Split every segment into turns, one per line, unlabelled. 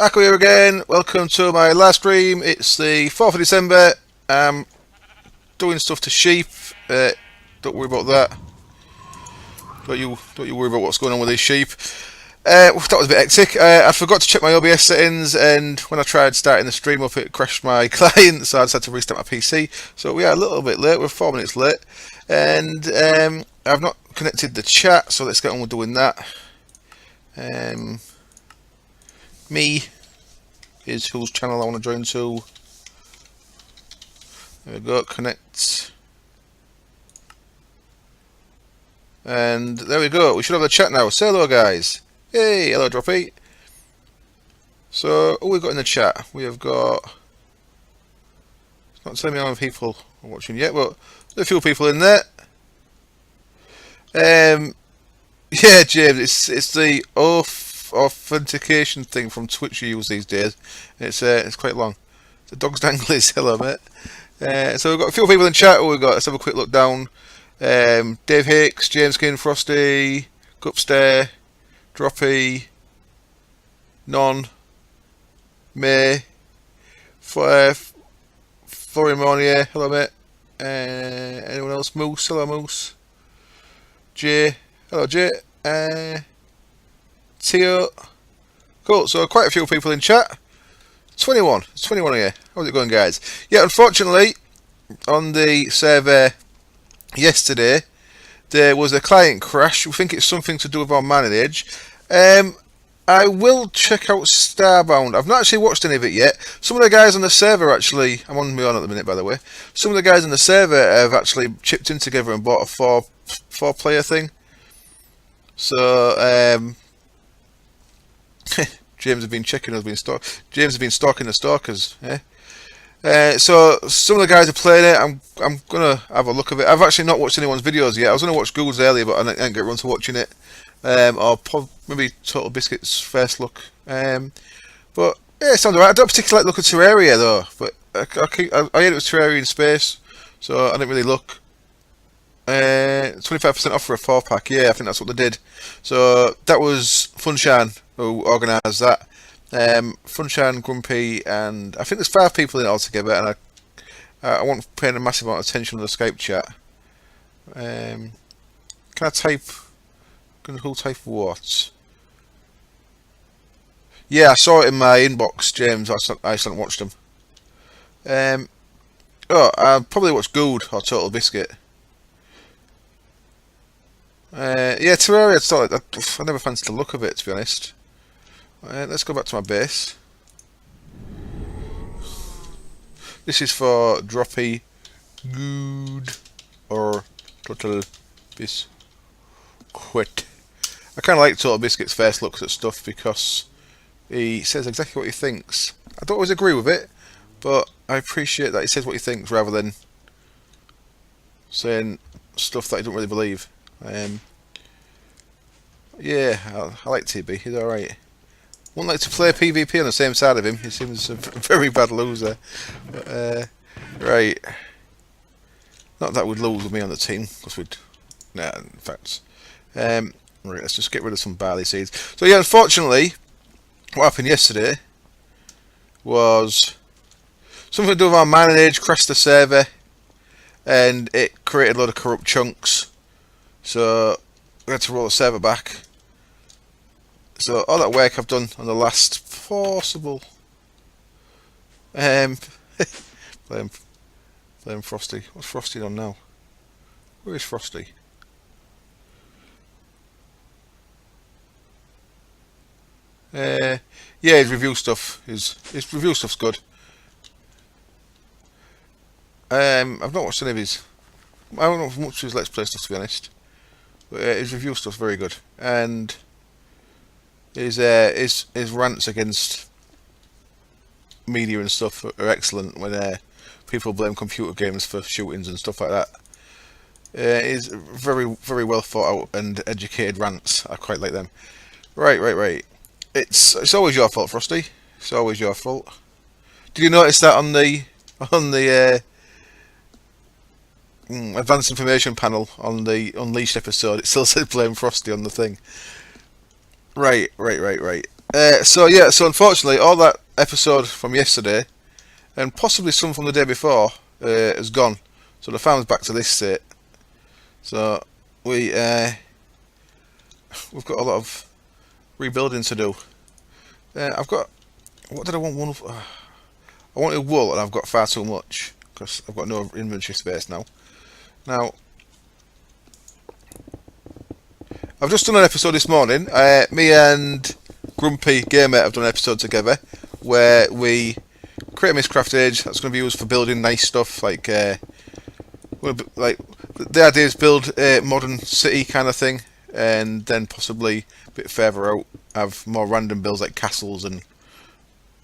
Back here again. Welcome to my live stream. It's the 4th of December. I'm doing stuff to sheep. Don't worry about that. Don't you worry about what's going on with these sheep. That was a bit hectic. I forgot to check my OBS settings, and when I tried starting the stream up, it crashed my client, so I decided to restart my PC. So we are a little bit late. We're 4 minutes late, and I've not connected the chat. So let's get on with doing that. Me is whose channel I want to join to. There we go, connect. And there we go, we should have the chat now. Say hello, guys. Hey, hello, Droppy. So, who we got in the chat? We have got... It's not telling me how many people are watching yet, but there's a few people in there. Yeah, James, it's the authentication thing from Twitch you use these days. It's quite long. The dog's danglies. Hello, mate. So we've got a few people in chat. We've got, let's have a quick look down. Dave Hicks, James King, Frosty, Gupstair, Droppy, Non, May, Florimonia. Hello, mate. Anyone else? Moose. Hello, Moose. Jay. Hello, Jay. Tio. Cool, so quite a few people in chat. 21. It's 21 here. How's it going, guys? Yeah, unfortunately, on the server yesterday, there was a client crash. We think it's something to do with our manage. I will check out Starbound. I've not actually watched any of it yet. Some of the guys on the server actually, I'm on my own at the minute, by the way. Some of the guys on the server have actually chipped in together and bought a four player thing. So, James has been checking. James has been stalking the stalkers. So some of the guys are playing it. I'm gonna have a look at it. I've actually not watched anyone's videos yet. I was gonna watch Google's earlier, but I didn't get around to watching it. Or maybe Total Biscuit's first look. But yeah, it sounds alright. I don't particularly like looking at Terraria though. But I heard it was Terraria in space, so I didn't really look. 25% off for a 4-pack. Yeah, I think that's what they did. So that was Funshine who organised that. Funshine, Grumpy, and I think there's 5 people in it altogether, and I won't pay a massive amount of attention on the Skype chat. Can I type? Who type what? Yeah, I saw it in my inbox, James. I just haven't watched them. I probably watched Good or Total Biscuit. Yeah, Terraria, I never fancied the look of it, to be honest. Let's go back to my base. This is for Droppy, Good, or Total Biscuit. I kind of like Total Biscuit's first looks at stuff because he says exactly what he thinks. I don't always agree with it, but I appreciate that he says what he thinks rather than saying stuff that I don't really believe. Yeah, I like TB. He's alright. Wouldn't like to play PvP on the same side of him. He seems a very bad loser. But, right. Not that we'd lose with me on the team, because we'd... Nah, in fact. Right, let's just get rid of some barley seeds. So yeah, unfortunately, what happened yesterday was something to do with our manage crashed the server, and it created a lot of corrupt chunks. So we had to roll the server back. So all that work I've done on the last possible blame Frosty. What's Frosty on now? Where is Frosty? Yeah, his review stuff his review stuff's good. I've not watched any of his. I don't know much of his Let's Play stuff, to be honest. But his review stuff's very good, and his rants against media and stuff are excellent. When people blame computer games for shootings and stuff like that, he's very well thought out and educated rants. I quite like them. Right. It's always your fault, Frosty. It's always your fault. Did you notice that on the advanced information panel on the Unleashed episode? It still said blame Frosty on the thing. Right. So yeah, so unfortunately, all that episode from yesterday, and possibly some from the day before, is gone. So the farm's back to this state. So we've got a lot of rebuilding to do. I've got, what did I want? I wanted wool, and I've got far too much because I've got no inventory space now. Now, I've just done an episode this morning. Me and Grumpy Gamer have done an episode together where we create a Mistcraft age that's going to be used for building nice stuff like the idea is build a modern city kind of thing, and then possibly a bit further out have more random builds like castles and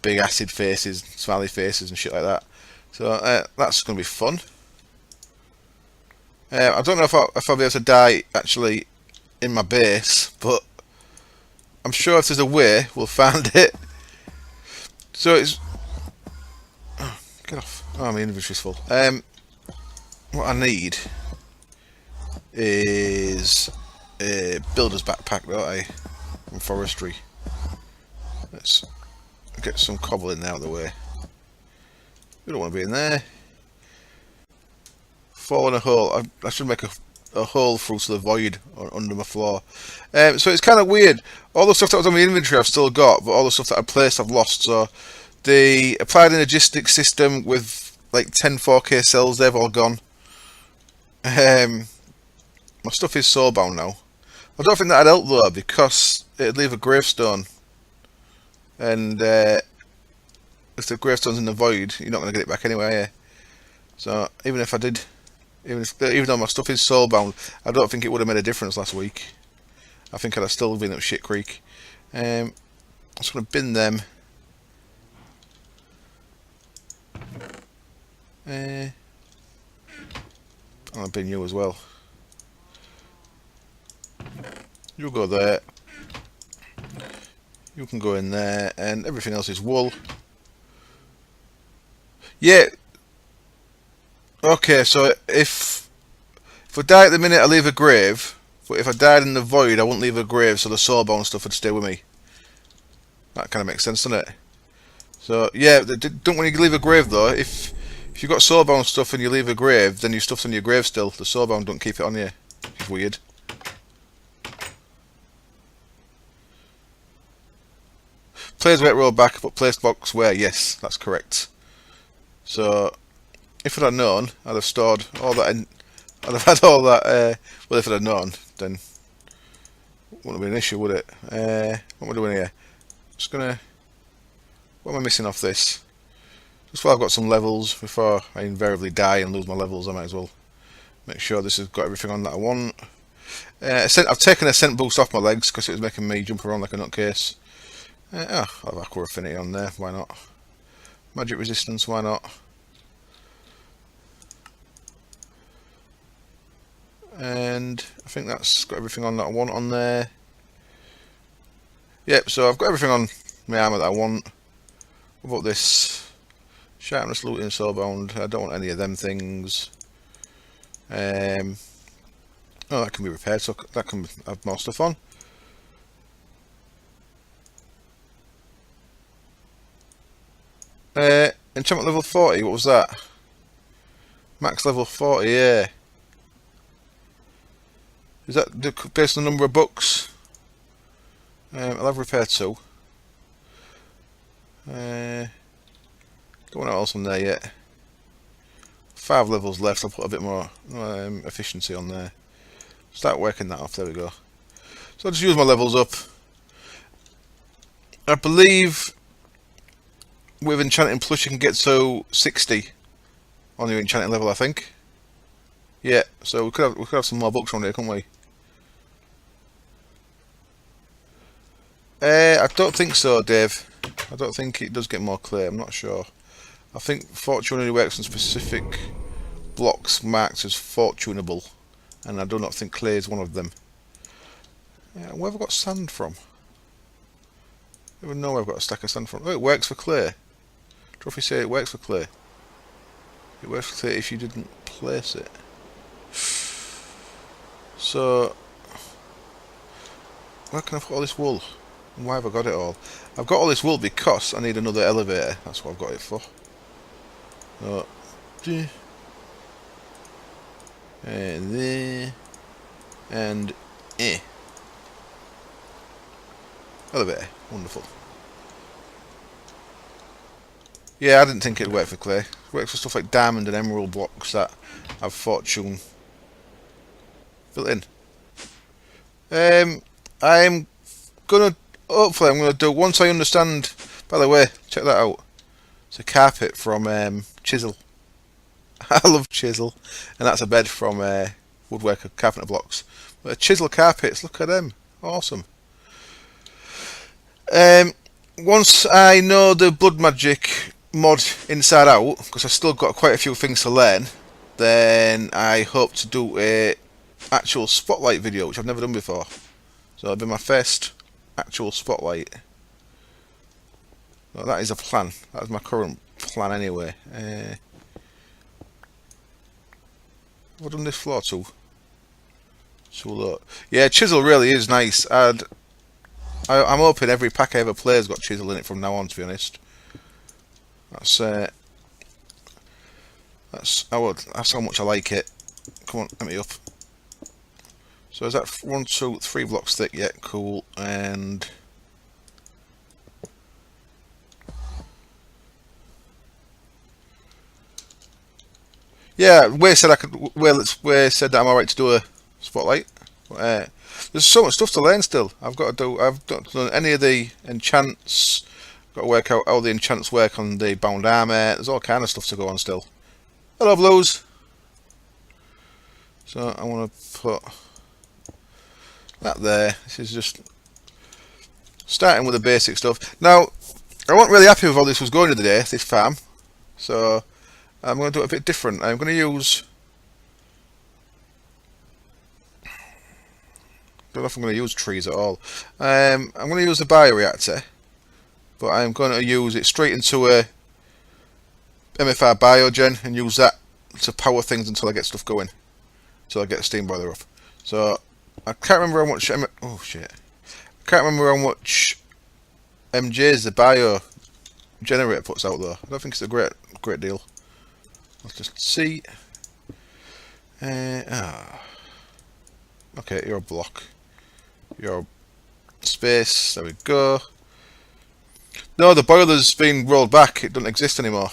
big acid faces, smiley faces and shit like that. So that's going to be fun. I don't know if I'll be able to die actually in my base, but I'm sure if there's a way, we'll find it. So it's... Oh, get off. Oh, my inventory's full. What I need is a builder's backpack, don't I? From forestry. Let's get some cobble in there out of the way. We don't want to be in there. Fall in a hole. I should make a hole through to the void or under my floor. So it's kind of weird. All the stuff that was on my inventory I've still got, but all the stuff that I placed I've lost. So the applied energistics system with like 10 4K cells, they've all gone. My stuff is soulbound now. I don't think that'd help though, because it'd leave a gravestone, and if the gravestone's in the void, you're not going to get it back anyway, are you? So even if I did, even though my stuff is soulbound, I don't think it would have made a difference last week. I think I'd have still been at Shit Creek. I'm just going to bin them. I'll bin you as well. You go there. You can go in there, and everything else is wool. Yeah. Okay, so if I die at the minute, I leave a grave. But if I died in the void, I wouldn't leave a grave, so the soulbound stuff would stay with me. That kind of makes sense, doesn't it? So yeah, don't when you leave a grave though. If you've got soulbound stuff and you leave a grave, then your stuff's on your grave still. The soulbound don't keep it on you. It's weird. Players wait roll back, but place box where? Yes, that's correct. So if I'd have known, I'd have stored all that in. I'd have had all that. Well, if I'd have known, then wouldn't have been an issue, would it? What am I doing here? Just gonna. What am I missing off this? Just while I've got some levels before I invariably die and lose my levels, I might as well make sure this has got everything on that I want. I've taken a scent boost off my legs because it was making me jump around like a nutcase. I'll have Aqua Affinity on there, why not? Magic Resistance, why not? And I think that's got everything on that I want on there. Yep, so I've got everything on my armour that I want. What about this? Sharpness, looting, soulbound. I don't want any of them things. Oh, that can be repaired, so that can have more stuff on. Enchantment level 40, what was that? Max level 40, yeah. Is that based on the number of books? I'll have repair 2. Don't want what else on there yet. 5 levels left, I'll put a bit more efficiency on there. Start working that off, there we go. So I'll just use my levels up. I believe with Enchanting Plus you can get to 60 on your Enchanting level, I think. Yeah, so we could have some more books on there, couldn't we? I don't think so, Dave. I don't think it does get more clear, I'm not sure. I think Fortune only works on specific blocks marked as fortunable, and I do not think clay is one of them. Where have I got sand from? I don't even know where I've got a stack of sand from. Oh, it works for clay. Trophy say it works for clay. It works for clay if you didn't place it. So, where can I put all this wool? Why have I got it all? I've got all this wool because I need another elevator. That's what I've got it for. So, and there, and elevator. Wonderful. Yeah, I didn't think it'd work for clay. It works for stuff like diamond and emerald blocks that have fortune built in. I'm gonna, hopefully I'm gonna do, once I understand, by the way, check that out. It's a carpet from Chisel. I love Chisel. And that's a bed from Woodworker Carpenter Blocks. But Chisel carpets, look at them. Awesome. Once I know the blood magic mod inside out, because I've still got quite a few things to learn, then I hope to do a actual spotlight video, which I've never done before. So it'll be my first actual spotlight. Well, that is a plan. That is my current plan anyway. Have I done this floor too? So look. Yeah, Chisel really is nice. I'm hoping every pack I ever play has got Chisel in it from now on, to be honest. That's how much I like it. Come on, let me up. So is that 1, 2, 3 blocks thick? Yeah, cool. And yeah, Way said I could. Way said that I'm alright to do a spotlight. There's so much stuff to learn still. I've not done any of the enchants. Got to work out how the enchants work on the bound armor. There's all kind of stuff to go on still. Hello, Blues. So I want to put that there. This is just starting with the basic stuff. Now, I wasn't really happy with how this was going today, this farm. So I'm going to do it a bit different. I'm going to use... I don't know if I'm going to use trees at all. I'm going to use the bioreactor, but I'm going to use it straight into a MFR biogen and use that to power things until I get stuff going, until I get a steam boiler up. So I can't remember how much. Oh shit! I can't remember how much MJs the bio generator puts out though. I don't think it's a great deal. Let's just see. Okay, you're a block. You're space. There we go. No, the boiler's been rolled back. It doesn't exist anymore.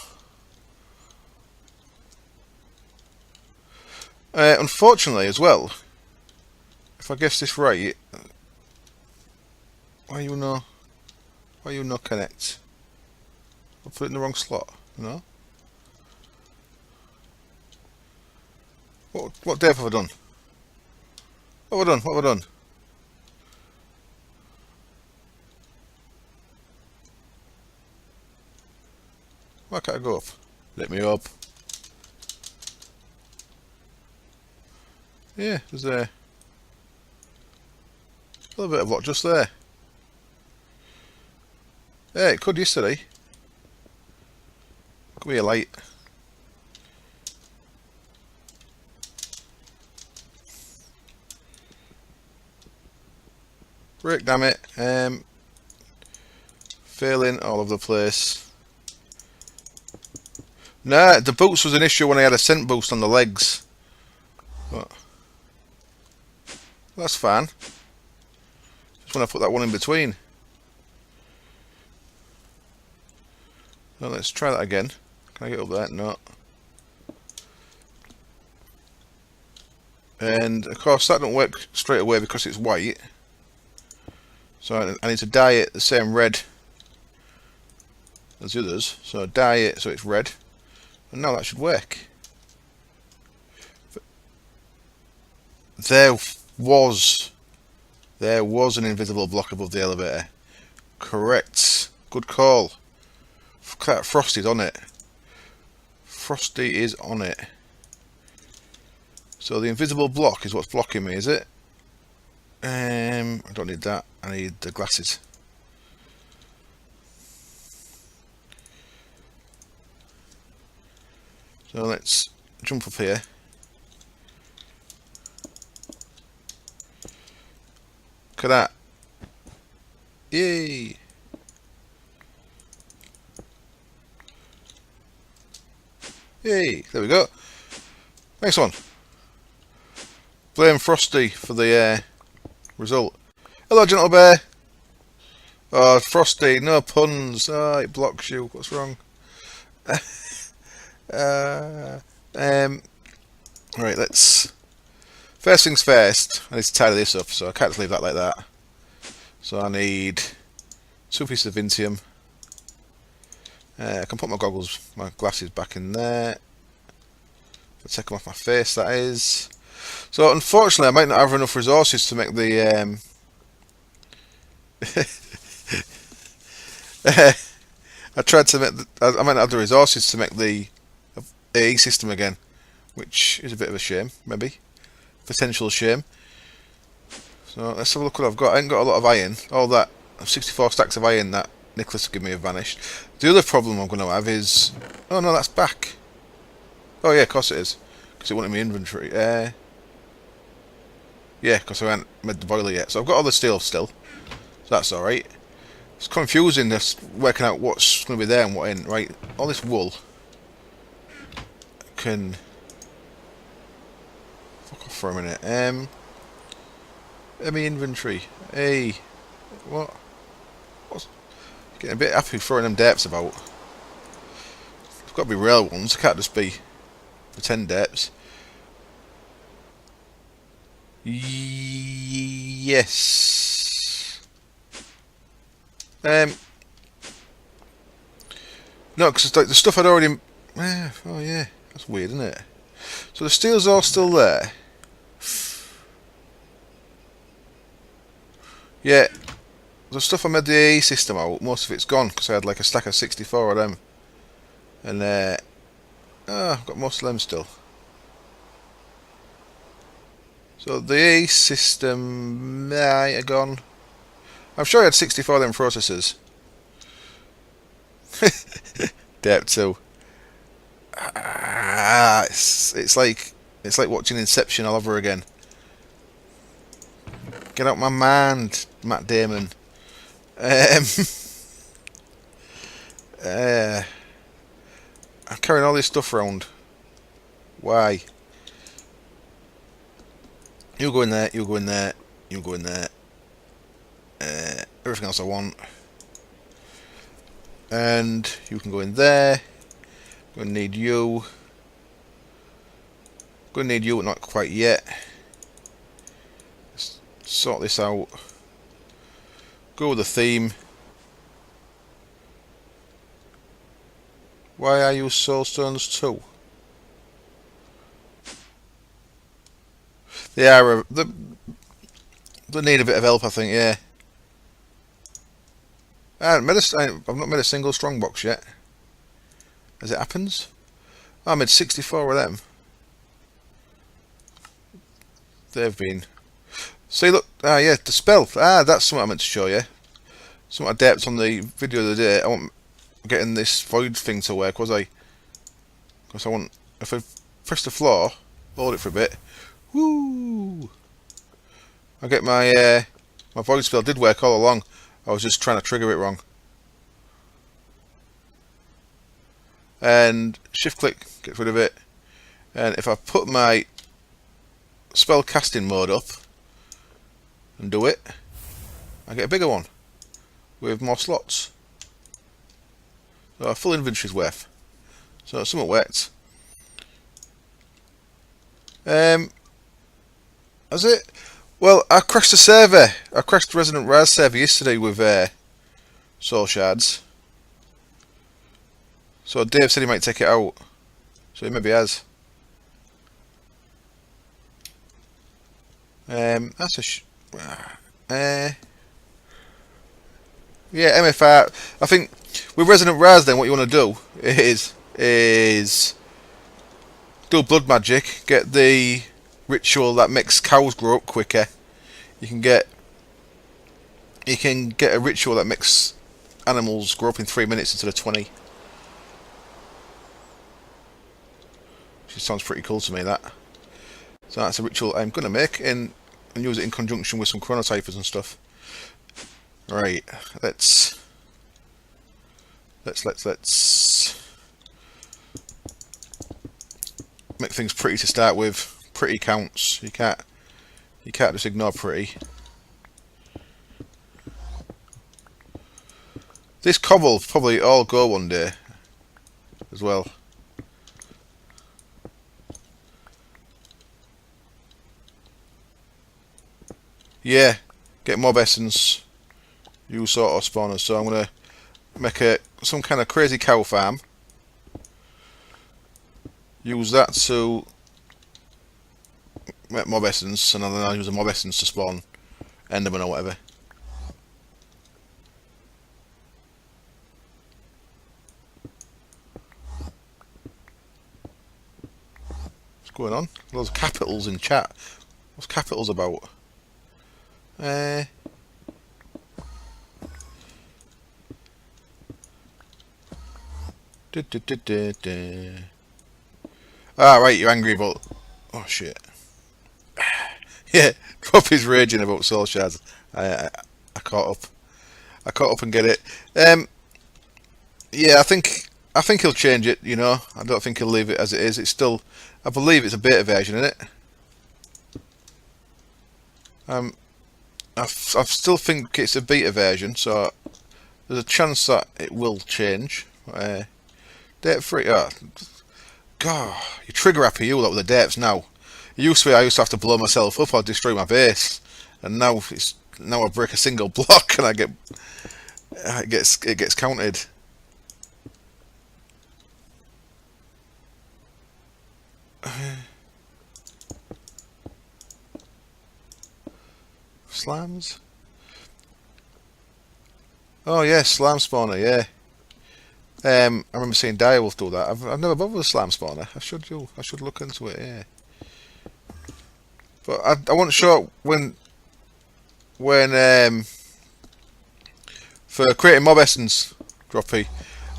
Unfortunately, as well, if I guess this right, why you not connect? I put it in the wrong slot. No. What dev have I done? What have I done? Why can't I go up? Let me up. Yeah, there's a little bit of block just there. Yeah, it could yesterday. Could be a light. Brick, damn it. Failing all over the place. Nah, the boots was an issue when I had a scent boost on the legs. But that's fine. Just when I put that one in between. Well, let's try that again. Can I get up there? No. And of course that don't work straight away because it's white. So I need to dye it the same red as the others. So dye it so it's red. And now that should work. There was an invisible block above the elevator. Correct. Good call. Frosty's on it. Frosty is on it. So the invisible block is what's blocking me, is it? I don't need that. I need the glasses. So let's jump up here. Look at that. Yay! Yay! There we go. Next one. Blame Frosty for the result. Hello, Gentle Bear. Oh, Frosty, no puns. Oh, it blocks you. What's wrong? Right, let's... First things first, I need to tidy this up, so I can't just leave that like that. So I need 2 pieces of Intium. I can put my glasses back in there. I'll take them off my face, that is. So unfortunately I might not have enough resources to make the... I tried to make I might not have the resources to make the AE system again, which is a bit of a shame, maybe. Potential shame. So let's have a look what I've got. I ain't got a lot of iron. All that 64 stacks of iron that Nicholas gave me have vanished. The other problem I'm going to have is... Oh no, that's back. Oh yeah, of course it is. Because it wasn't in my inventory. Yeah, because I haven't made the boiler yet. So I've got all the steel still. So that's alright. It's confusing just working out what's going to be there and what ain't. Right, all this wool can... Fuck off for a minute. My inventory. Hey, what? What's... Getting a bit happy throwing them depths about. It's got to be real ones. It can't just be pretend depths. Yes. No, because like the stuff I'd already... oh yeah, that's weird, isn't it? So the steel's all still there. Yeah, the stuff I made the AE system out, most of it's gone because I had like a stack of 64 of them. And I've got most of them still. So the AE system might have gone. I'm sure I had 64 of them processors. Dep 2. It's like watching Inception all over again. Get out my mind, Matt Damon. I'm carrying all this stuff around. Why? You go in there, you go in there, you go in there. Everything else I want. And you can go in there. Gonna need you. Gonna need you, but not quite yet. Let's sort this out. Go with the theme. Why are you soulstones too? They are they need a bit of help, I think. Yeah. I've not made a single strongbox yet. As it happens, I made 64 of them. They've been. See, look. Yeah, the spell. That's something I meant to show you. Something I depth on the video the other day. I want getting this void thing to work, was I? Because I want, if I press the floor, hold it for a bit. Woo! I get my my void spell did work all along. I was just trying to trigger it wrong. And shift click gets rid of it. And if I put my spell casting mode up and do it, I get a bigger one with more slots. So a full inventory's worth. So somewhat worked. That's it. Well, I crashed the server. I crashed the Resident Raz server yesterday with soul shards. So Dave said he might take it out. So he maybe has. That's a yeah, MFR. I think with Resident Raz, then what you want to do is do blood magic, get the ritual that makes cows grow up quicker. You can get a ritual that makes animals grow up in 3 minutes instead of 20. Which sounds pretty cool to me, that. So that's a ritual I'm gonna make and use it in conjunction with some chronotypers and stuff. Right, let's make things pretty to start with. Pretty counts. You can't just ignore pretty. This cobble probably all go one day as well. Yeah, get mob essence. Use auto spawners. So I'm gonna make some kind of crazy cow farm. Use that to make mob essence, and then I'll use a mob essence to spawn Enderman or whatever. What's going on? Loads of capitals in chat. What's capitals about? Ah, right, you're angry about... Oh, shit. Yeah, Drop is raging about soul shards. I caught up. I caught up and get it. Yeah, I think he'll change it, you know. I don't think he'll leave it as it is. It's still... I believe it's a beta version, isn't it? I still think it's a beta version, so there's a chance that it will change. Date free. Oh, God, you trigger happy you lot with the dates now. It used to be I used to have to blow myself up or destroy my base, and now I break a single block and it gets counted. Slams. Oh yeah, slam spawner. Yeah. I remember seeing Direwolf do that. I've never bothered with slam spawner. I should look into it. Yeah. But I wasn't sure when for creating mob essence, Droppy.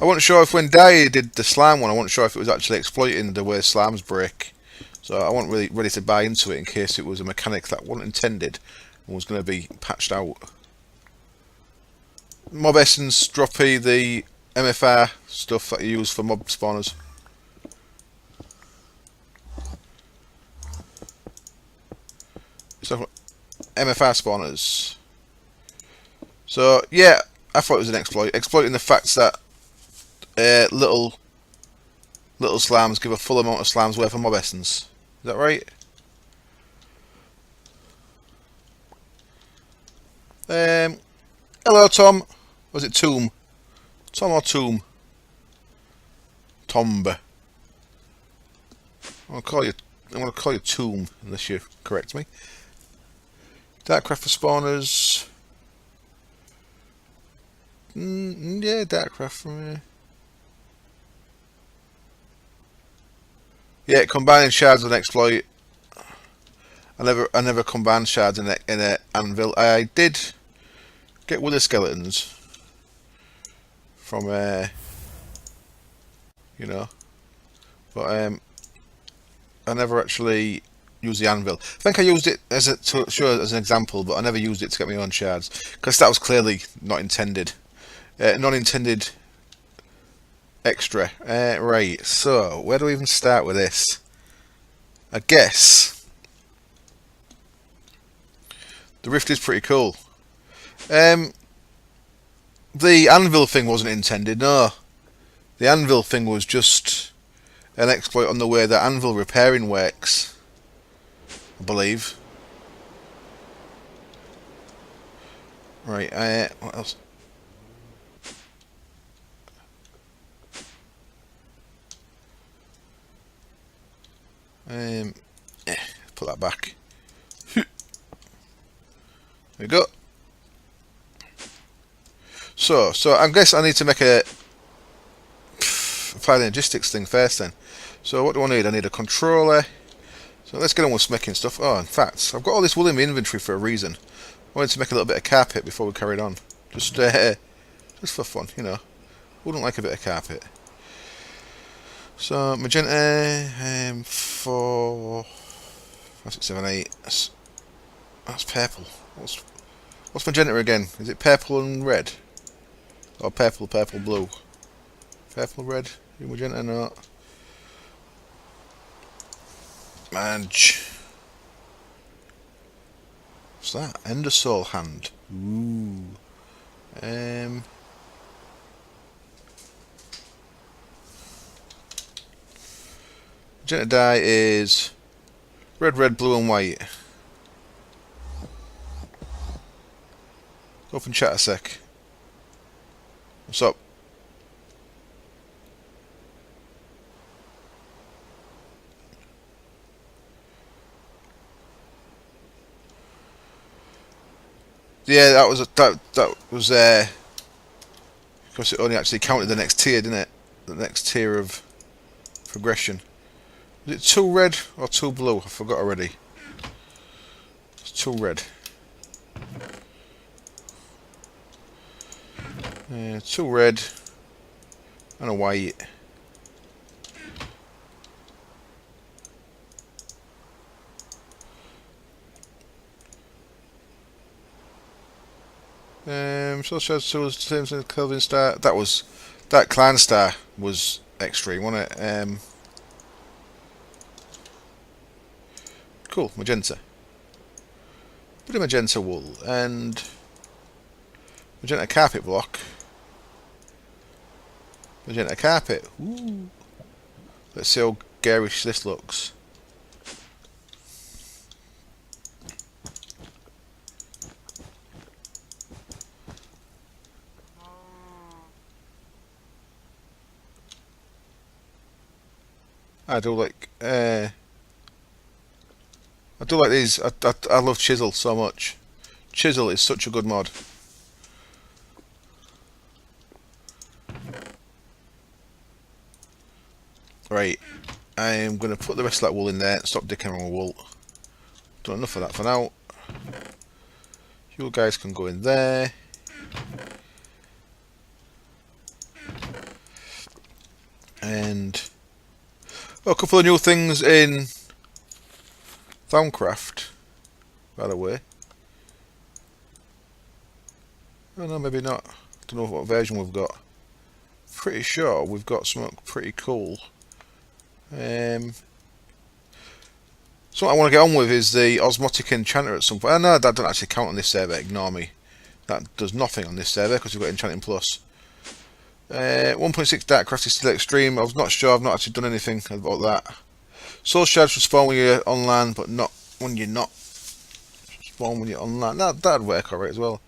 I wasn't sure if when Dyer did the slam one, I wasn't sure if it was actually exploiting the way slams break. So I wasn't really ready to buy into it in case it was a mechanic that wasn't intended and was going to be patched out. Mob essence, Droppy, the MFR stuff that you use for mob spawners. So MFR spawners. So yeah, I thought it was an exploit, exploiting the fact that little slams give a full amount of slams worth of mob essence. Is that right? Hello, Tom. Was it Tomb? Tom or Tomb? Tomb. I'm gonna call you Tomb unless you correct me. Darkcraft for spawners. Yeah, Darkcraft for me. Yeah, combining shards with an exploit. I never combined shards in a anvil. I did get wither skeletons from you know, but I never actually used the anvil. I think I used it as as an example, but I never used it to get my own shards because that was clearly not intended. Non-intended extra. Right. So where do we even start with this? I guess the rift is pretty cool. The anvil thing wasn't intended. No, the anvil thing was just an exploit on the way that anvil repairing works, I believe. Right, what else? Put that back. There we go. So I guess I need to make apply the logistics thing first then. So what do I need? I need a controller. So let's get on with making stuff. Oh, in fact, I've got all this wool in my inventory for a reason. I wanted to make a little bit of carpet before we carried on. Just for fun, you know. Wouldn't like a bit of carpet. So magenta, 4, 5, 6, 7, 8. That's purple. What's magenta again? Is it purple and red? Or purple, purple, blue? Purple, red? Magenta, no. Madge. What's that? Ender Soul hand. Ooh. Magenta dye is red, red, blue and white. Open chat a sec. What's up? Yeah, that was because it only actually counted the next tier, didn't it? The next tier of progression. Was it 2 red or 2 blue? I forgot already. It's 2 red. 2 red and a white. So the same as Kelvin Star. That Clan Star was extreme, wasn't it? Cool, magenta. Bit of magenta wool and magenta carpet block. Magenta carpet. Ooh. Let's see how garish this looks. I do like these. I love Chisel so much. Chisel is such a good mod. Right, I am going to put the rest of that wool in there and stop dicking around with wool. Done enough of that for now. You guys can go in there. And a couple of new things in Thaumcraft, by the way. Oh no, maybe not. Don't know what version we've got. Pretty sure we've got something pretty cool. Something I want to get on with is the Osmotic Enchanter at some point. Oh, no, that doesn't actually count on this server, ignore me. That does nothing on this server because we've got Enchanting Plus. 1.6 Darkcraft is still extreme. I was not sure, I've not actually done anything about that. Soul Shards will spawn when you're online, but not when you're not. Spawn when you're online. That'd work alright as well.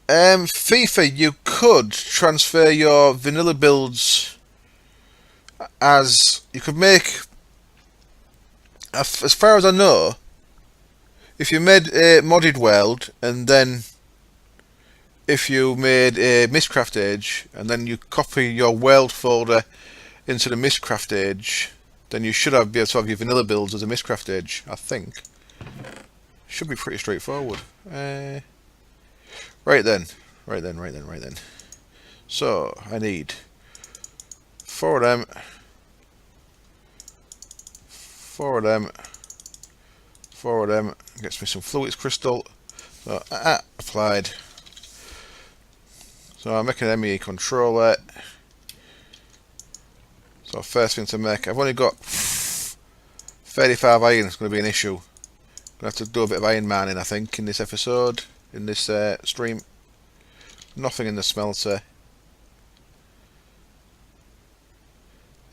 FIFA, you could transfer your vanilla builds as you could make, as far as I know, if you made a modded world and then if you made a Mistcraft Age and then you copy your world folder into the Mistcraft Age, then you should be able to have your vanilla builds as a Mistcraft Age, I think. Should be pretty straightforward. Right then. So, I need 4 of them, 4 of them, 4 of them. Gets me some Fluix Crystal. So, applied. So I'm making an ME controller. So first thing to make, I've only got 35 iron, it's going to be an issue. I'm going to have to do a bit of iron mining, I think, in this episode, in this stream. Nothing in the smelter.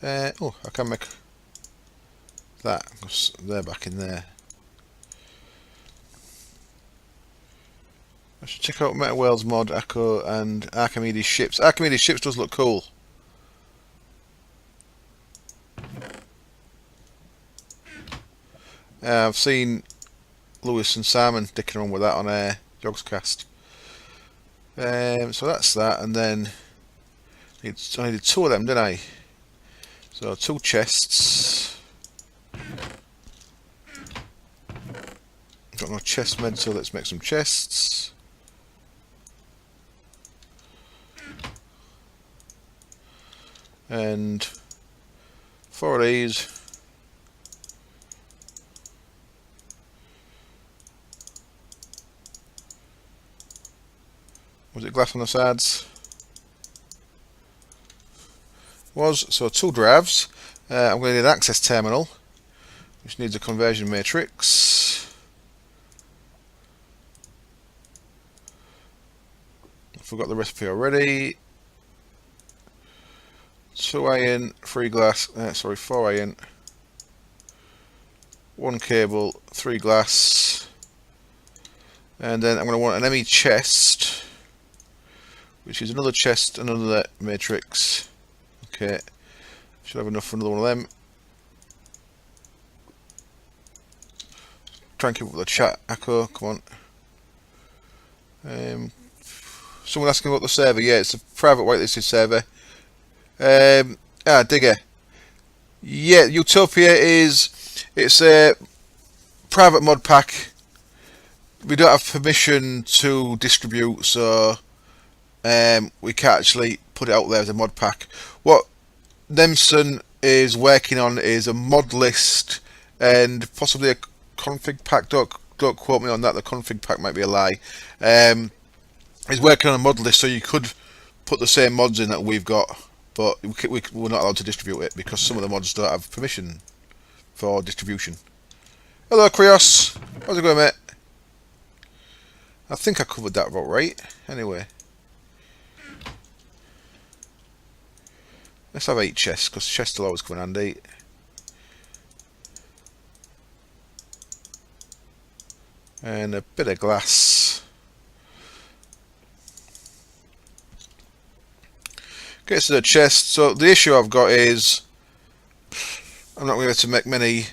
Oh, I can make that, because they're back in there. I should check out Meta Worlds mod, Echo, and Archimedes ships. Archimedes ships does look cool. I've seen Lewis and Simon dicking around with that on Jogscast. So that's that, and then I needed 2 of them, didn't I? So 2 chests. Got no chest med, so let's make some chests. And 4 of these. Was it glass on the sides? Was. So 2 drives. I'm going to need an access terminal, which needs a conversion matrix. I forgot the recipe already. 2 iron, 3 glass, 4 iron, 1 cable, 3 glass, and then I'm going to want an ME chest, which is another chest, another matrix. Okay, should have enough for another one of them. Try and keep up with the chat, Akko, come on. Someone asking about the server. Yeah, it's a private whitelisted server. Digger. Yeah, Utopia it's a private mod pack. We don't have permission to distribute, so we can't actually put it out there as a mod pack. What Nemson is working on is a mod list and possibly a config pack. Don't quote me on that. The config pack might be a lie. He's working on a mod list, so you could put the same mods in that we've got, but we're not allowed to distribute it because some of the mods don't have permission for distribution. Hello, Krios. How's it going, mate? I think I covered that about right. Anyway, let's have 8 chests, because chests will always come in handy. And a bit of glass. Gets to the chest. So the issue I've got is I'm not going to be able to make many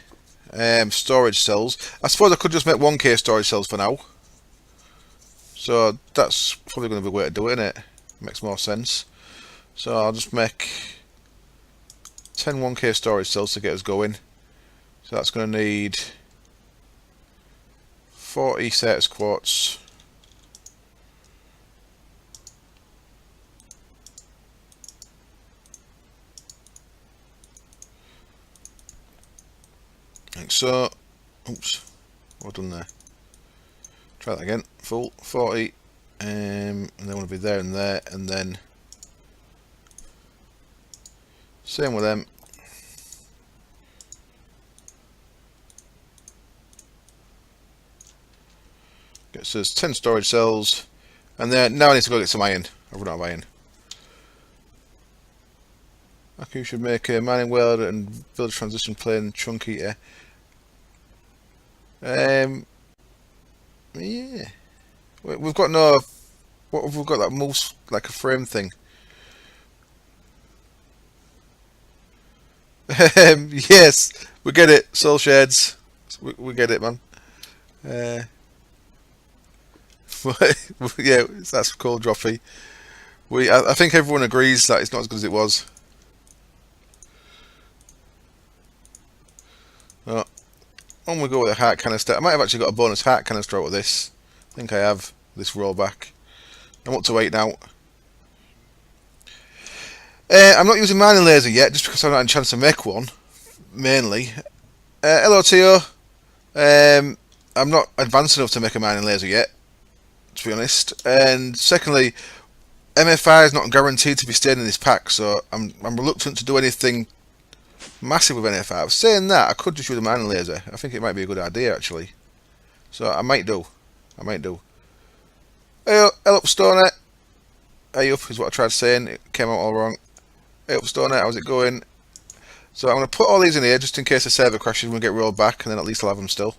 storage cells. I suppose I could just make 1K storage cells for now. So that's probably going to be the way to do it, innit? Makes more sense. So I'll just make 10 1K storage cells to get us going. So that's going to need 40 sets quartz. Like so. Oops, what have I done there? Try that again. Full 40, and they want to be there, and then same with them. Gets us 10 storage cells, and then now I need to go get some iron. I've run out of iron. I think you should make a mining weld and build a transition plane chunk eater. Yeah, we've got no. What have we got? That moves like a frame thing. Yes, we get it. Soul shades. We get it, man. Yeah, that's cool, Droppy. I think everyone agrees that it's not as good as it was. Oh, on we go with a heart canister. I might have actually got a bonus heart canister out of this. I think I have this rollback. I'm up to 8 now. I'm not using mining laser yet, just because I've not had a chance to make one. Mainly. Hello, Tio. I'm not advanced enough to make a mining laser yet, to be honest. And secondly, MFI is not guaranteed to be staying in this pack, so I'm reluctant to do anything massive with NFI. Saying that, I could just use a mining laser. I think it might be a good idea, actually. So I might do. Hey up, Stoner. Hey up is what I tried saying. It came out all wrong. Hey up, Stoner. How's it going? So I'm going to put all these in here just in case the server crashes and we get rolled back, and then at least I'll have them still.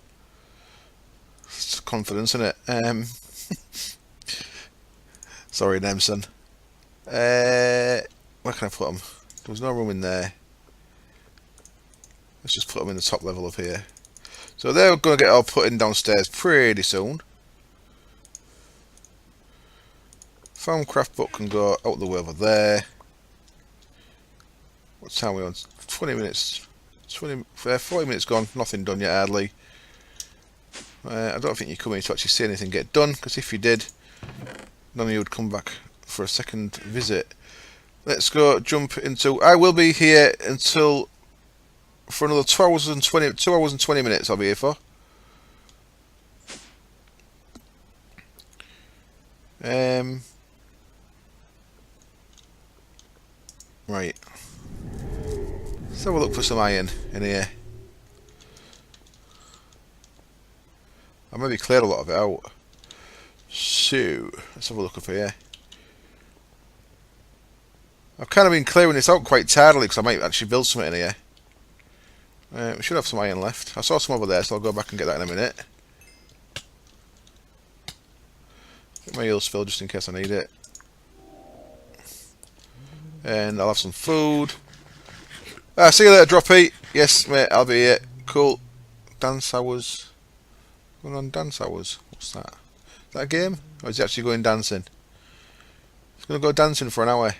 It's confidence, isn't it? Sorry, Nemson. Where can I put them? There's no room in there. Let's just put them in the top level up here. So they're going to get all put in downstairs pretty soon. Farmcraft book can go out the way over there. What time are we on? 20 minutes. 40 minutes gone. Nothing done yet, hardly. I don't think you're coming to actually see anything get done, because if you did, none of you would come back for a second visit. Let's go jump into. I will be here until for another 2 hours and 20 minutes. I'll be here for. Right. Let's have a look for some iron in here. I maybe cleared a lot of it out. So, let's have a look up here. I've kind of been clearing this out quite tardily because I might actually build something in here. We should have some iron left. I saw some over there, so I'll go back and get that in a minute. Get my eel spill just in case I need it. And I'll have some food. See you later, Droppy. Yes, mate, I'll be here. Cool. Dance hours. Going on dance hours. What's that? Is that a game? Or is he actually going dancing? He's going to go dancing for an hour.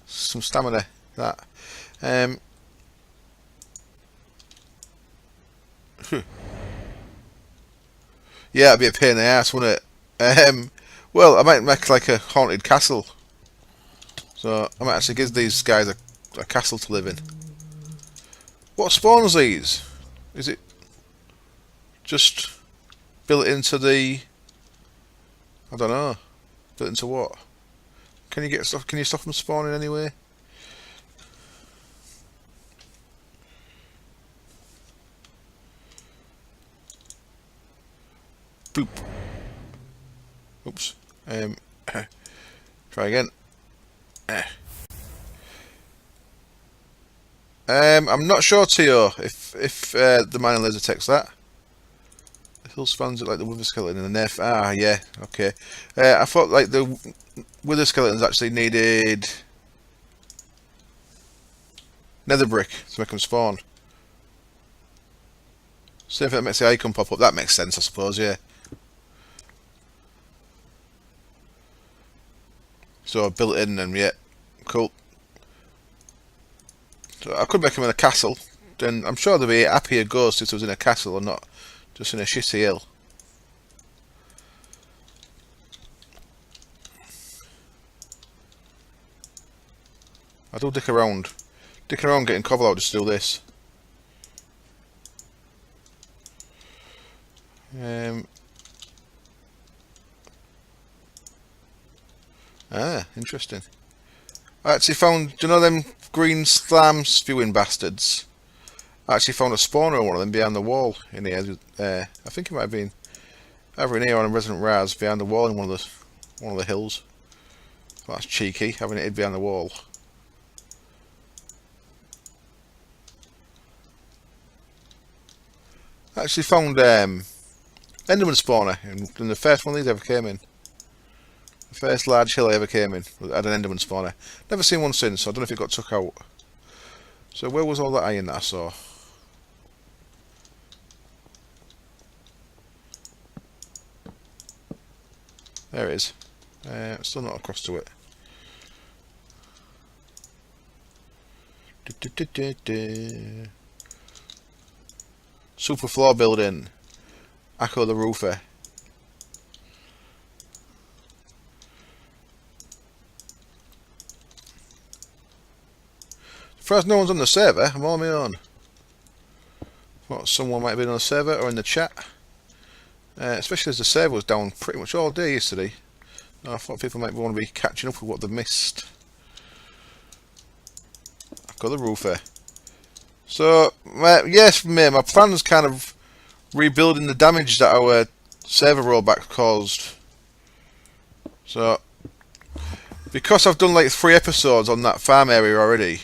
Some stamina. That. Yeah, it'd be a pain in the ass, wouldn't it? Well, I might make like a haunted castle. So I might actually give these guys a castle to live in. What spawns these? Is it just built into the... I don't know. Built into what? Can you get stuff? Can you stop them spawning anyway? Boop. Oops. Try again. I'm not sure, Tio, if the mining laser takes that. The hill spans it like the wither skeleton and the nerf. Ah, yeah, okay. I thought like the wither skeletons actually needed nether brick to make them spawn. See if it makes the icon pop up. That makes sense, I suppose, yeah. So built in and yeah, cool. So I could make him in a castle. Then I'm sure they'd be happier ghosts if it was in a castle and not just in a shitty hill. I do dick around getting cobble out just to do this. Interesting. I actually found, do you know them green slime spewing bastards? I actually found a spawner on one of them behind the wall in here. I think it might have been over in here on a resident raz behind the wall in one of the hills. Well, that's cheeky, having it hid behind the wall. I actually found Enderman spawner in the first one of these ever came in. The first large hill I ever came in had an Enderman spawner. Never seen one since, so I don't know if it got took out. So where was all that iron that I saw? There it is. Still not across to it. Super floor building. Echo the roofer. First, no one's on the server. I'm all on my own. Thought someone might have been on the server or in the chat. Especially as the server was down pretty much all day yesterday. I thought people might want to be catching up with what they've missed. I've got the roofer. So, yes, mate, my plan's kind of rebuilding the damage that our server rollback caused. So, because I've done like 3 episodes on that farm area already,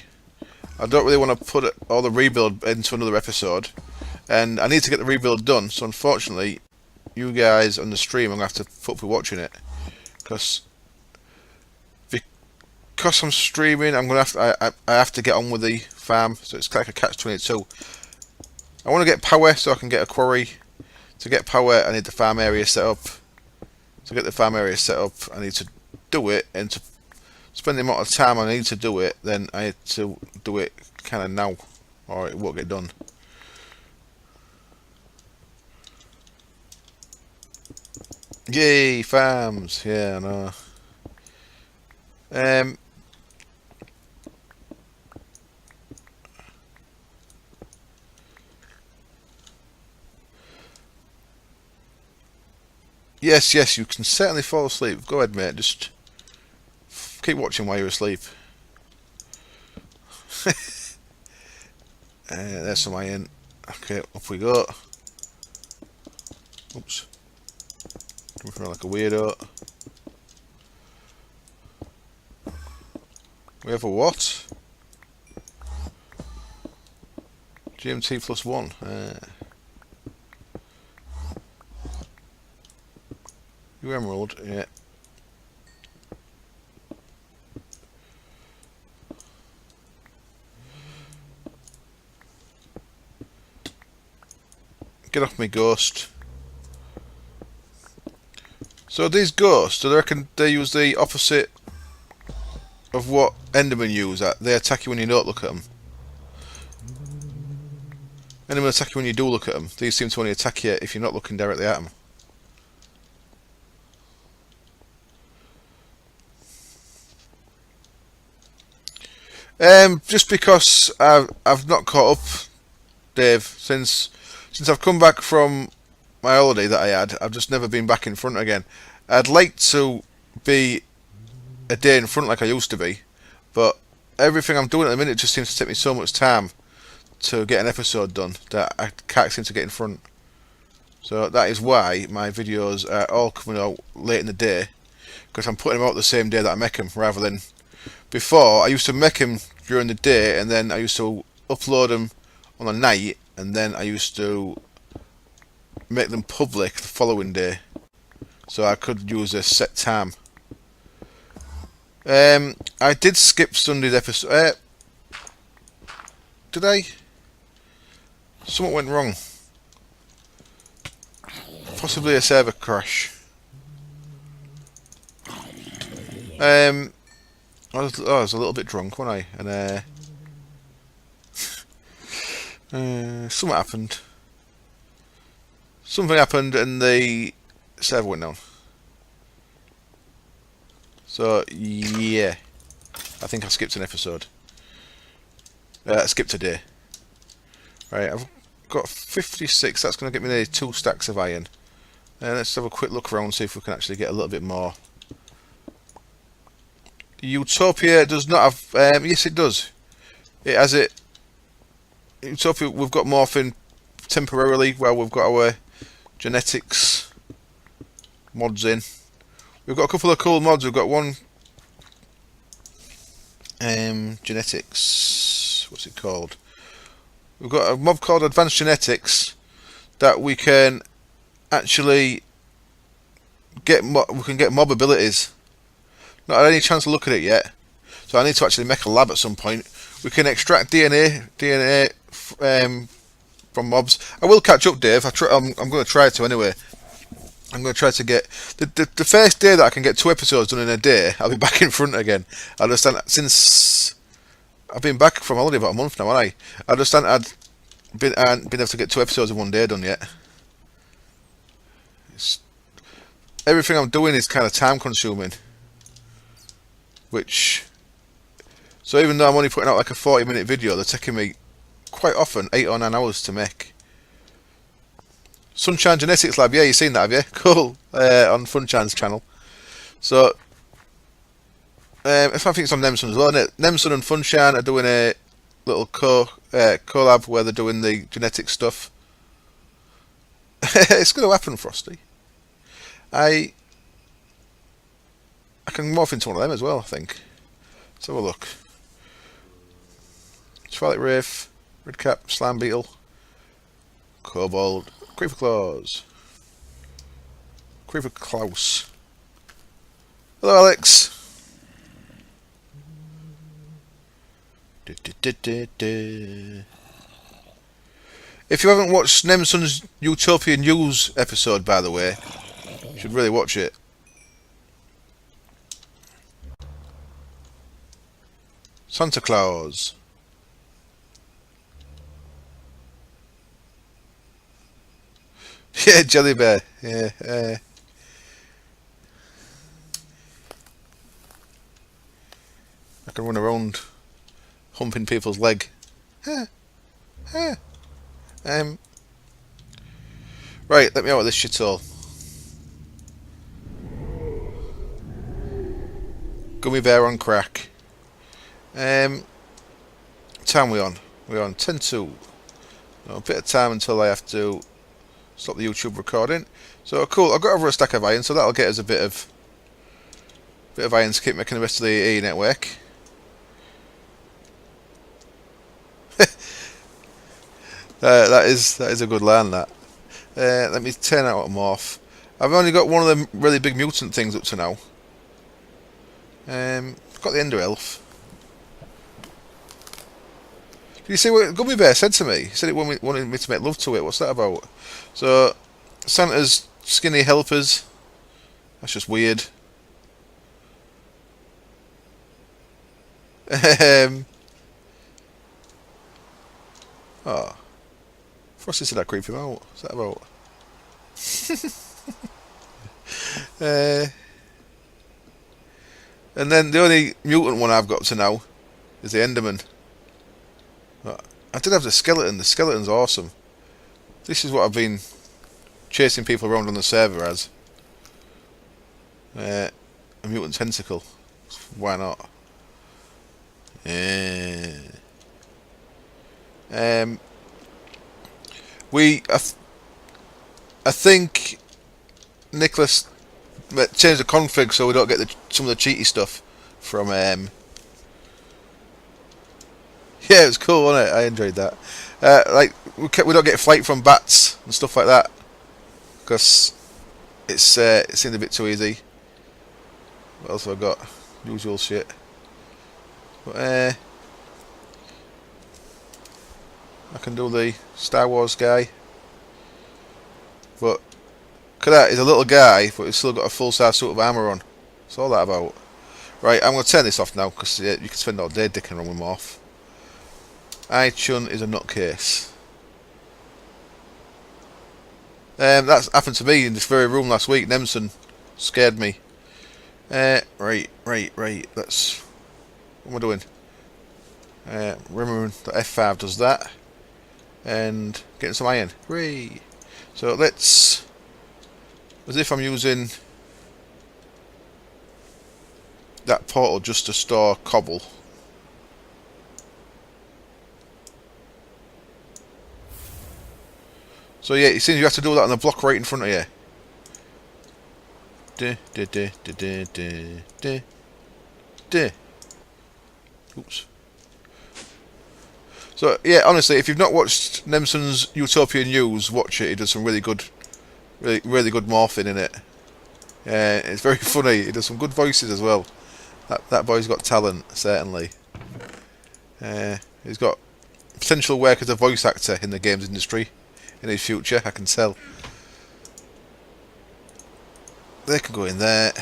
I don't really want to put all the rebuild into another episode, and I need to get the rebuild done. So unfortunately, you guys on the stream, I'm gonna have to put up with watching it, because I'm streaming. I'm gonna I have to get on with the farm, so it's like a catch-22. I want to get power so I can get a quarry. To get power, I need the farm area set up. To get the farm area set up, I need to do it, and to spend the amount of time I need to do it, then I need to do it kind of now, or it won't get done. Yay, farms! Yeah, I know. Yes, you can certainly fall asleep. Go ahead, mate. Just keep watching while you're asleep. There's some iron. Okay, up we go. Oops. Coming like a weirdo. We have a what? GMT +1. You emerald, yeah. Get off me, ghost. So these ghosts, do they reckon they use the opposite of what Endermen use? That they attack you when you don't look at them. Endermen attack you when you do look at them. These seem to only attack you if you're not looking directly at them. Just because I've not caught up, Dave, since I've come back from my holiday that I had. I've just never been back in front again. I'd like to be a day in front like I used to be, but everything I'm doing at the minute just seems to take me so much time to get an episode done that I can't seem to get in front. So that is why my videos are all coming out late in the day, because I'm putting them out the same day that I make them, rather than before I used to make them during the day and then I used to upload them on the night and then I used to make them public the following day, so I could use a set time. I did skip Sunday's episode. Did I? Something went wrong. Possibly a server crash. I was a little bit drunk, wasn't I? And something happened. Something happened and the server went down. So yeah, I think I skipped an episode. I skipped a day. Right, I've got 56. That's going to get me nearly 2 stacks of iron. Let's have a quick look around, see if we can actually get a little bit more. Utopia does not have. Yes, it does. It has it. Utopia, we've got morphing temporarily while we've got our genetics mods in. We've got a couple of cool mods. We've got one genetics. What's it called? We've got a mob called Advanced Genetics that we can actually get. We can get mob abilities. Not had any chance to look at it yet, so I need to actually make a lab at some point. We can extract DNA from mobs. I will catch up, Dave. I'm going to try to anyway. I'm going to try to get the first day that I can get 2 episodes done in a day. I'll be back in front again. I understand since I've been back from holiday about a month now, haven't I? I understand I hadn't been able to get 2 episodes in one day done yet. Everything I'm doing is kind of time consuming, so even though I'm only putting out like a 40-minute video, they're taking me quite often 8 or 9 hours to make. Sunshine Genetics Lab, yeah, you've seen that, have you? Cool, on Funshine's channel. So, if I think it's on Nemson as well, isn't it? Nemson and Funshine are doing a little collab where they're doing the genetic stuff. It's going to happen, Frosty. I can morph into one of them as well, I think. Let's have a look. Twilight Wraith, Redcap, Slime Beetle, Kobold, Creeper Claws, Creeper Klaus. Hello, Alex. If you haven't watched Nemson's Utopia News episode, by the way, you should really watch it. Santa Claus. Yeah, Jelly Bear. Yeah. I can run around humping people's leg. Right, let me out of this shithole. Gummy bear on crack. Time we on? We're on 10:02. A bit of time until I have to stop the YouTube recording. So cool, I've got over a stack of iron, so that'll get us a bit of iron to keep making the rest of the AE network. That is a good line, that. Let me turn out what morph. I've only got one of them really big mutant things up to now. Got the Ender Elf. Did you see what Gummy Bear said to me? He said it wanted me to make love to it. What's that about? So, Santa's skinny helpers. That's just weird. Oh. Frosty said I'd creep him out. What's that about? And then the only mutant one I've got to now is the Enderman. I did have the skeleton. The skeleton's awesome. This is what I've been chasing people around on the server as. A mutant tentacle. Why not? I think Nicholas changed the config so we don't get some of the cheaty stuff from. Yeah, it was cool, wasn't it? I enjoyed that. Like we don't get flight from bats and stuff like that because it seemed a bit too easy. What else have I got? Usual shit. But I can do the Star Wars guy. But look at that, he's a little guy, but he's still got a full-size suit of armour on. What's all that about? Right, I'm going to turn this off now, because you can spend all day dicking around with morph. iChun is a nutcase. That's happened to me in this very room last week. Nemson scared me. Right. Let's... What am I doing? Remembering that F5 does that. And getting some iron. Hooray! So let's... As if I'm using that portal just to store cobble. So yeah, it seems you have to do that on the block right in front of you. Oops. So yeah, honestly, if you've not watched Nemson's Utopia news, watch it. He does some really good morphing in it. It's very funny. He does some good voices as well. That boy's got talent, certainly. He's got potential work as a voice actor in the games industry in his future, I can tell. They can go in there.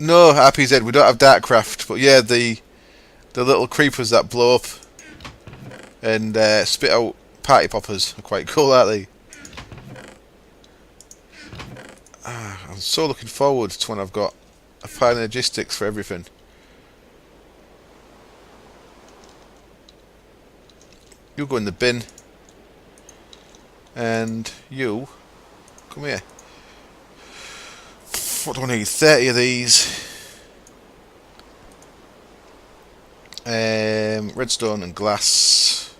No, RPZ, we don't have Darkcraft, but yeah, the little creepers that blow up and spit out party poppers are quite cool, aren't they? I'm so looking forward to when I've got a file logistics for everything. You go in the bin, and you come here. What do I need? 30 of these. Redstone and glass.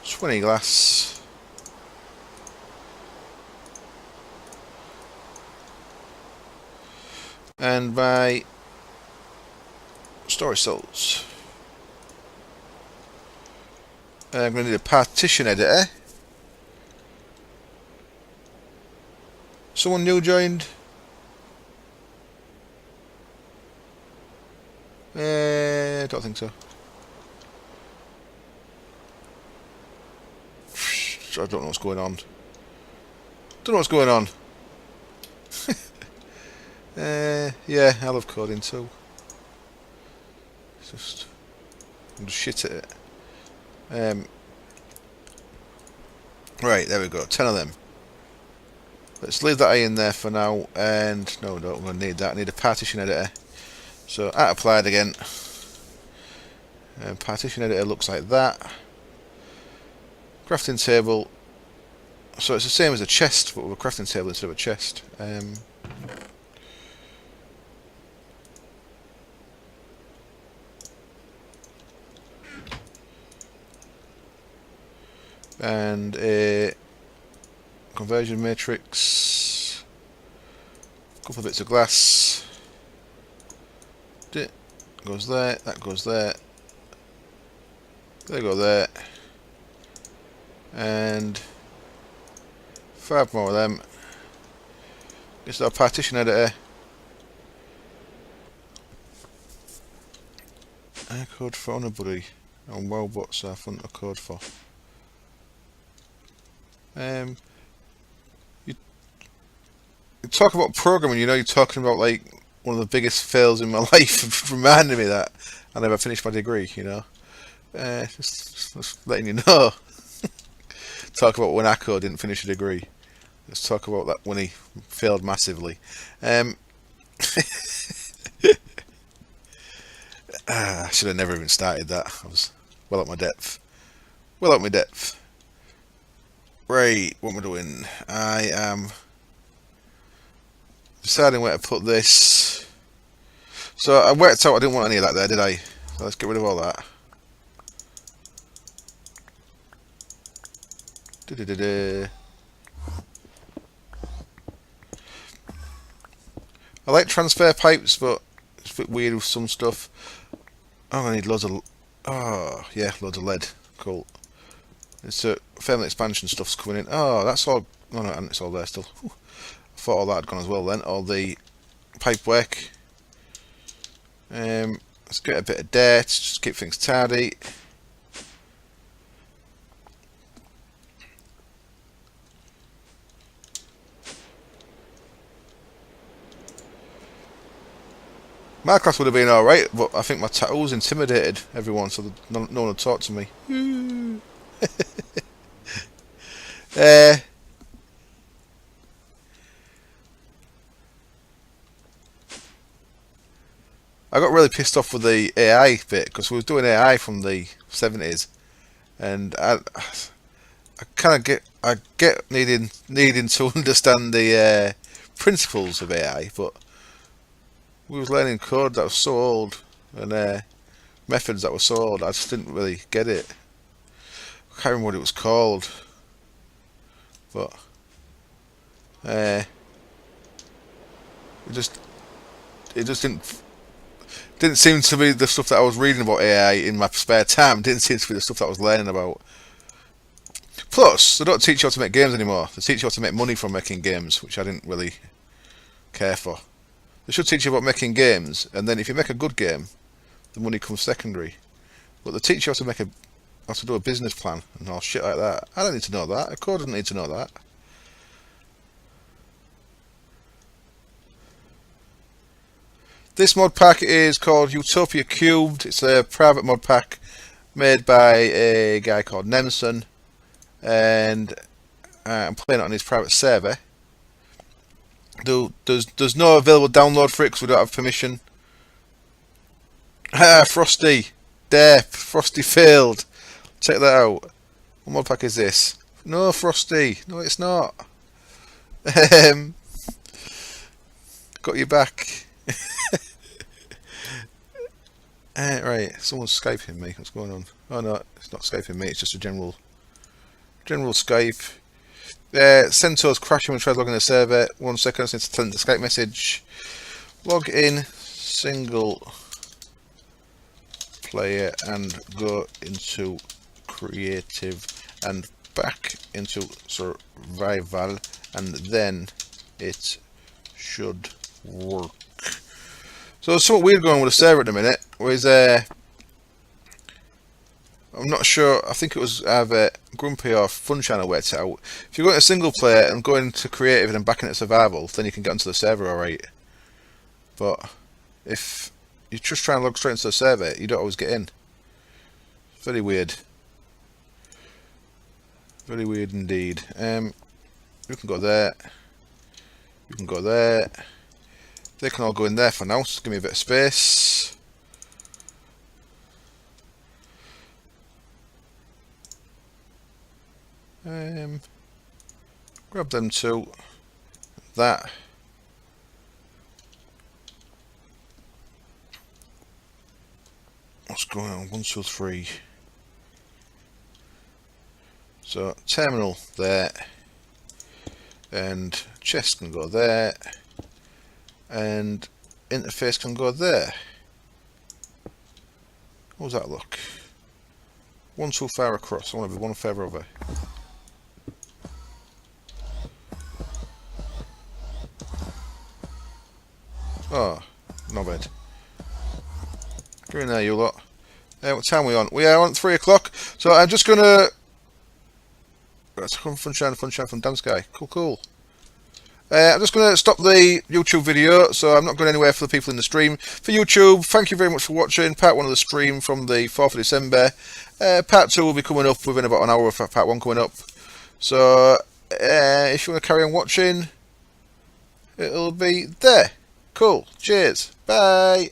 $20 glass. And my storage cells. I'm going to need a partition editor. Someone new joined? I don't think so. I don't know what's going on. Don't know what's going on. Yeah, I love coding too. I'm just shit at it. Right, there we go. 10 of them. Let's leave that in there for now. And no, I'm going to need that. I need a partition editor. So at applied again. Partition editor looks like that. Crafting table. So it's the same as a chest, but with a crafting table instead of a chest. And a conversion matrix. A couple of bits of glass. Goes there, that goes there. They go there. And 5 more of them. It's our partition editor. I code for anybody. And well, what's our front of code for? You talk about programming, you know, you're talking about like one of the biggest fails in my life, reminding me that I never finished my degree, you know. Just letting you know. Talk about when Akko didn't finish a degree. Let's talk about that when he failed massively. I should have never even started that. I was well at my depth. Well at my depth. Right, what am I doing? I am deciding where to put this. So I worked out I didn't want any of that there, did I? So let's get rid of all that. I like transfer pipes, but it's a bit weird with some stuff. I'm gonna need loads of. Oh yeah, loads of lead. Cool. It's a thermal expansion stuff's coming in. Oh, that's all. No, no, and it's all there still. I thought all that had gone as well then. All the pipe work. Let's get a bit of dirt. Just keep things tidy. My class would have been alright, but I think my tattoos intimidated everyone, so no one would talk to me. I got really pissed off with the AI bit, because we was doing AI from the 70s, and I kind of get needing to understand the principles of AI, but we was learning code that was so old, and methods that were so old, I just didn't really get it. I can't remember what it was called, but it just didn't seem to be the stuff that I was reading about AI in my spare time. Didn't seem to be the stuff that I was learning about. Plus, they don't teach you how to make games anymore. They teach you how to make money from making games, which I didn't really care for. They should teach you about making games, and then if you make a good game, the money comes secondary. But they teach you how to do a business plan and all shit like that. I don't need to know that. A code doesn't need to know that. This mod pack is called Utopia³. It's a private mod pack made by a guy called Nemson, and I'm playing it on his private server. There's no available download for it because we don't have permission. Frosty, Derp, Frosty failed. Check that out. What mod pack is this? No, Frosty. No, it's not. Got you back. Right, someone's Skyping me. What's going on? Oh no, it's not Skyping me. It's just a general Skype. Centau's crashing when I tried logging the server. 1 second, I need to send the Skype message. Log in, single player, and go into creative and back into survival, and then it should work. So there's something weird going on with the server at the minute. Whereas I'm not sure. I think it was either Grumpy or Funshine who worked it out. If you go into single player and go into creative and then back into survival, then you can get onto the server alright. But if you just try and log straight into the server, you don't always get in. Very weird. Very weird indeed. You can go there. You can go there. They can all go in there for now. Just give me a bit of space. Grab them two. That. What's going on? 1, 2, 3. So terminal there, and chest can go there, and interface can go there. How does that look? One too far across. I want to be one further over. Oh, not bad. Get in there, you lot. What time are we on? We are on 3 o'clock. So I'm just gonna. That's Funshine from Damn Sky. Cool. I'm just going to stop the YouTube video, so I'm not going anywhere for the people in the stream. For YouTube, thank you very much for watching part 1 of the stream from the 4th of December. Part 2 will be coming up within about an hour of part 1 coming up. So, if you want to carry on watching, it'll be there. Cool. Cheers. Bye.